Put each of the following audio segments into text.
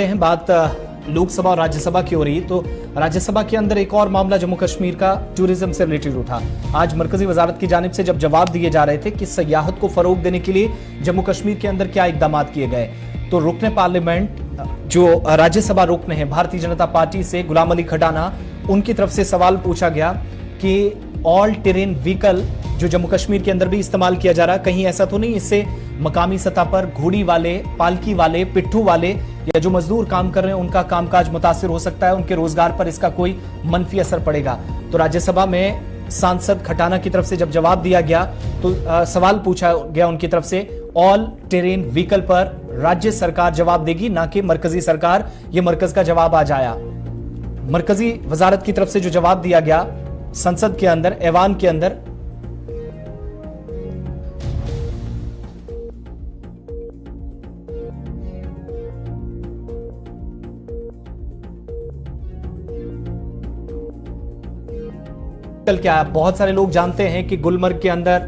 हैं बात लोकसभा और राज्यसभा की हो रही, तो राज्यसभा के अंदर एक और मामला जम्मू कश्मीर का टूरिज्म से रिलेटेड उठा। आज मरकजी वजारत की जानिब से जब जवाब दिए जा रहे थे कि सयाहत को फरोग देने के लिए जम्मू कश्मीर के अंदर क्या इकदाम किए गए, तो रुकने पार्लियामेंट जो राज्यसभा रुकने हैं भारतीय जनता पार्टी से गुलाम अली खटाना, उनकी तरफ से सवाल पूछा गया कि ऑल टेरेन व्हीकल जो जम्मू कश्मीर के अंदर भी इस्तेमाल किया जा रहा, कहीं ऐसा तो नहीं इससे मकामी सतह पर घोड़ी वाले, पालकी वाले, पिट्ठू वाले या जो मजदूर काम कर रहे हैं उनका कामकाज मुतासिर हो सकता है, उनके रोजगार पर इसका कोई मनफी असर पड़ेगा। तो राज्यसभा में सांसद खटाना की तरफ से जब जवाब दिया गया तो सवाल पूछा गया उनकी तरफ से, ऑल टेरेन व्हीकल पर राज्य सरकार जवाब देगी ना कि मरकजी सरकार, ये मरकज का जवाब आज आया। मरकजी वजारत की तरफ से जो जवाब दिया गया संसद के अंदर, ऐवान के अंदर, क्या है, बहुत सारे लोग जानते हैं कि गुलमर्ग के अंदर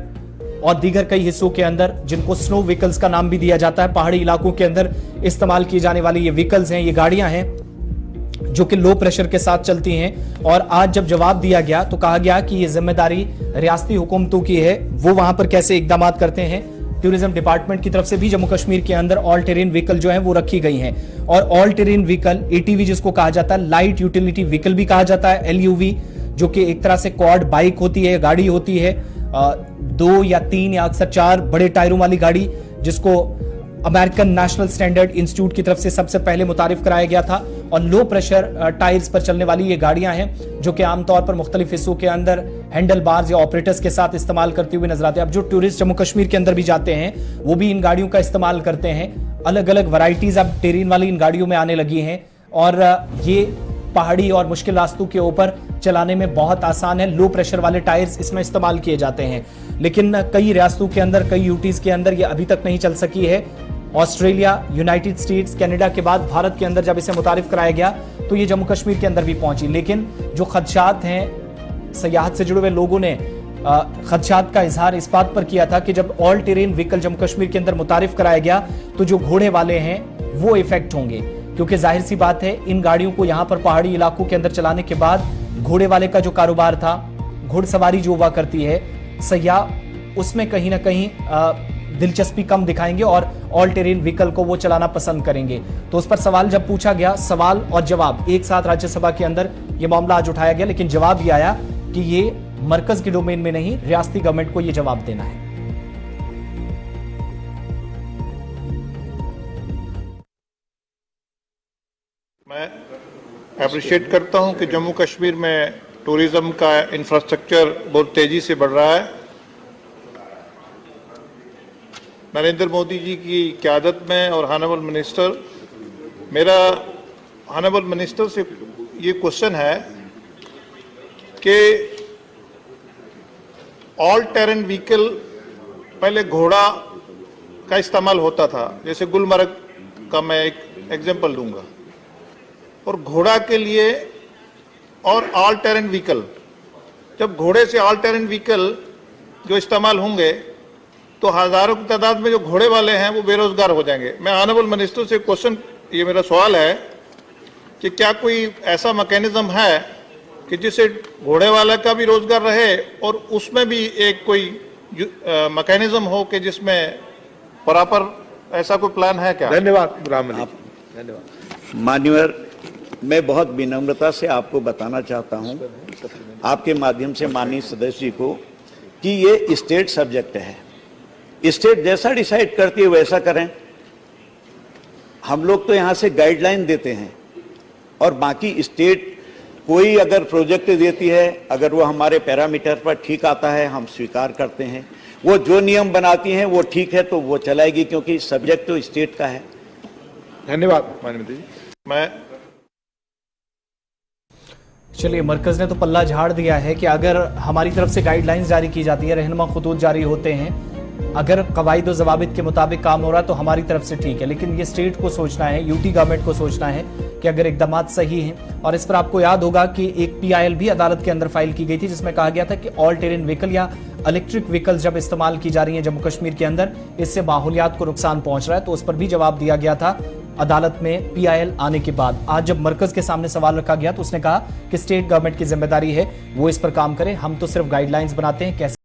और दीगर कई हिस्सों के अंदर जिनको स्नो व्हीकल्स का नाम भी दिया जाता है, पहाड़ी इलाकों के अंदर इस्तेमाल की जाने वाली ये व्हीकल्स हैं, ये गाड़ियां हैं जो कि लो प्रेशर के साथ चलती हैं। और आज जब जवाब दिया गया तो कहा गया कि ये जिम्मेदारी रियासती हुकूमतों की है, वो वहां पर कैसे इकदाम करते हैं। टूरिज्म डिपार्टमेंट की तरफ से भी जम्मू कश्मीर के अंदर ऑल टेरेन व्हीकल जो है वो रखी गई हैं। और ऑल टेरेन व्हीकल एटीवी जिसको कहा जाता है, लाइट यूटिलिटी व्हीकल भी कहा जाता है, एलयूवी, जो कि एक तरह से क्वाड बाइक होती है, गाड़ी होती है, 2 या 3 या अक्सर 4 बड़े टायरों वाली गाड़ी, जिसको अमेरिकन नेशनल स्टैंडर्ड इंस्टीट्यूट की तरफ से सबसे पहले मुतारिफ कराया गया था। और लो प्रेशर टायर्स पर चलने वाली ये गाड़ियां हैं जो कि आमतौर पर मुख्तलिफ हिस्सों के अंदर हैंडल बार्स या ऑपरेटर्स के साथ इस्तेमाल करते हुए नजर आते हैं। अब जो टूरिस्ट जम्मू कश्मीर के अंदर भी जाते हैं वो भी इन गाड़ियों का इस्तेमाल करते हैं। अलग अलग वैरायटीज अब टेरेन वाली इन गाड़ियों में आने लगी हैं और ये पहाड़ी और मुश्किल रास्तों के ऊपर चलाने में बहुत आसान है। लो प्रेशर वाले टायर्स इसमें इस्तेमाल किए जाते हैं, लेकिन कई रियासतों के अंदर, कई यूटीज के अंदर ये अभी तक नहीं चल सकी है। ऑस्ट्रेलिया, यूनाइटेड स्टेट्स, कनाडा के बाद भारत के अंदर जब इसे मुतारिफ कराया गया तो ये जम्मू कश्मीर के अंदर भी पहुंची। लेकिन जो खदशात हैं, सयाहत से जुड़े हुए लोगों ने खदशात का इजहार इस बात पर किया था कि जब all terrain vehicle Jammu Kashmir के अंदर मुतारिफ कराया गया तो जो घोड़े वाले हैं वो इफेक्ट होंगे, क्योंकि जाहिर सी बात है इन गाड़ियों को यहां पर पहाड़ी इलाकों के अंदर चलाने के बाद घोड़े वाले का जो कारोबार था, घुड़सवारी जो हुआ करती है, सयाह उसमें कहीं ना कहीं दिलचस्पी कम दिखाएंगे और ऑल टेरेन व्हीकल को वो चलाना पसंद करेंगे। तो उस पर सवाल जब पूछा गया, सवाल और जवाब एक साथ राज्यसभा के अंदर ये मामला आज उठाया गया, लेकिन जवाब ये आया कि ये मरकज के डोमेन में नहीं, रियासती गवर्नमेंट को ये जवाब देना है। मैं अप्रिशिएट करता हूं कि जम्मू कश्मीर में टूरिज्म का इंफ्रास्ट्रक्चर बहुत तेजी से बढ़ रहा है। नरेंद्र मोदी जी की क़यादत में और हॉनरेबल मिनिस्टर, मेरा हॉनरेबल मिनिस्टर से ये क्वेश्चन है कि ऑल टेरेन व्हीकल पहले घोड़ा का इस्तेमाल होता था, जैसे गुलमर्ग का मैं एक एग्जांपल दूंगा, और घोड़ा के लिए और ऑल टेरेन व्हीकल, जब घोड़े से ऑल टेरेन व्हीकल जो इस्तेमाल होंगे तो हजारों की तादाद में जो घोड़े वाले हैं वो बेरोजगार हो जाएंगे। मैं ऑनरेबल मिनिस्टर से क्वेश्चन, ये मेरा सवाल है कि क्या कोई ऐसा मैकेनिज्म है कि जिससे घोड़े वाले का भी रोजगार रहे और उसमें भी एक कोई मैकेनिज्म हो कि जिसमें प्रॉपर ऐसा कोई प्लान है क्या? धन्यवाद धन्यवाद मान्यवर, मैं बहुत विनम्रता से आपको बताना चाहता हूं आपके माध्यम से माननीय सदस्य जी को कि ये स्टेट सब्जेक्ट है, स्टेट जैसा डिसाइड करती है वैसा करें। हम लोग तो यहाँ से गाइडलाइन देते हैं और बाकी स्टेट कोई अगर प्रोजेक्ट देती है, अगर वो हमारे पैरामीटर पर ठीक आता है हम स्वीकार करते हैं, वो जो नियम बनाती हैं वो ठीक है तो वो चलाएगी, क्योंकि सब्जेक्ट तो स्टेट का है। धन्यवाद माननीय जी। मैं चलिए, मरकज ने तो पल्ला झाड़ दिया है कि अगर हमारी तरफ से गाइडलाइंस जारी की जाती है, रहनुमा खतूत जारी होते हैं, अगर कवायद और जवाबित के मुताबिक काम हो रहा है तो हमारी तरफ से ठीक है, लेकिन ये स्टेट को सोचना है, यूटी गवर्नमेंट को सोचना है कि अगर इकदाम सही हैं। और इस पर आपको याद होगा कि एक PIL भी अदालत के अंदर फाइल की गई थी जिसमें कहा गया था कि ऑल टेरेन व्हीकल या इलेक्ट्रिक व्हीकल्स जब इस्तेमाल की जा रही हैं जम्मू कश्मीर के अंदर, इससे माहौलियात को नुकसान पहुंच रहा है। तो उस पर भी जवाब दिया गया था अदालत में पीआईएल आने के बाद आज जब मरकज के सामने सवाल रखा गया तो उसने कहा कि स्टेट गवर्नमेंट की जिम्मेदारी है वो इस पर काम करे, हम तो सिर्फ गाइडलाइंस बनाते हैं कैसे